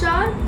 4.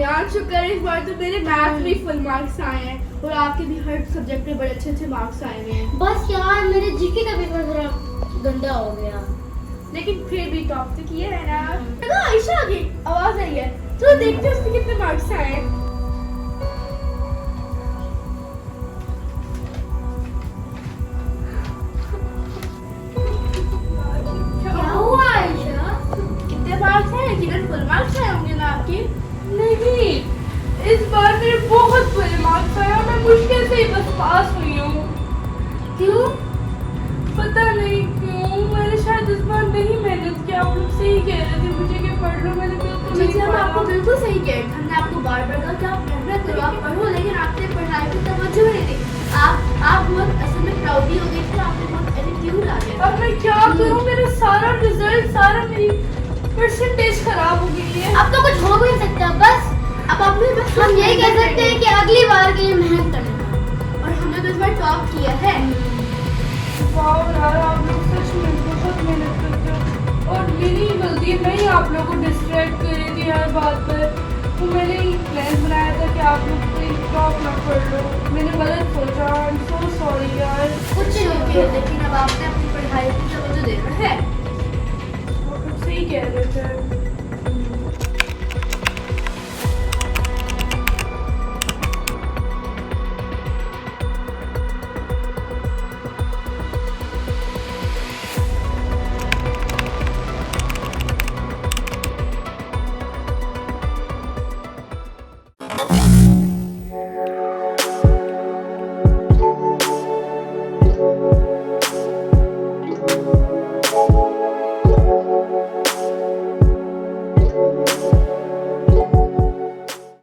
यार शुक्र है इस बार तो मेरे मैथ में फुल मार्क्स आए हैं और आपके भी हर सब्जेक्ट में बड़े अच्छे अच्छे मार्क्स आए हुए हैं। बस यार मेरे जीके का पेपर थोड़ा गंदा हो गया, लेकिन फिर भी टॉप तो किया है ना। देखो आयशा आ गई, आवाज आई है, चलो देखते हैं उसके कितने मार्क्स आए हैं। क्या हुआ आयशा? कितने मार्क्स हैं? किरण फुल मार्क्स आए होंगे ना आपके? नहीं, इस बार मेरे बहुत बुरे मार्क्स आए और मैं मुश्किल से ही बस पास हुई हूँ। क्यों? पता नहीं क्यों, मैंने शायद इस बार नहीं मेहनत किया। आप लोग सही कह रहे थे मुझे कि पढ़ लो, मैंने बिल्कुल नहीं हम पढ़ा। आपको बिल्कुल सही कह रहे थे, हमने आपको बार बार कहा कि आप मेहनत करो, आप पढ़ो, लेकिन आपने पढ़ाई पे तवज्जो नहीं दी। आप बहुत असल में प्राउडी हो गई थी, आपने बहुत एटीट्यूड आ गया। अब मैं क्या करूँ, मेरा सारा रिजल्ट, सारा मेरी परसेंटेज खराब हो गई है। अब तो कुछ हो भी नहीं सकता, बस अब आपने बस हम यही कह सकते हैं कि अगली बार के लिए मेहनत करना, और हमने तो इस बार टॉप किया है। वाह यार, आप लोग सच में बहुत मेहनत करते हो और मेरी गलती है, मैं ही आप लोगों को डिस्ट्रैक्ट कर रही थी हर बात पर। तो मैंने ही प्लान बनाया था कि आप लोग कोई टॉप ना पढ़ लो, मैंने गलत सोचा। आई एम सो सॉरी यार। कुछ नहीं होती है, लेकिन अब आपने अपनी पढ़ाई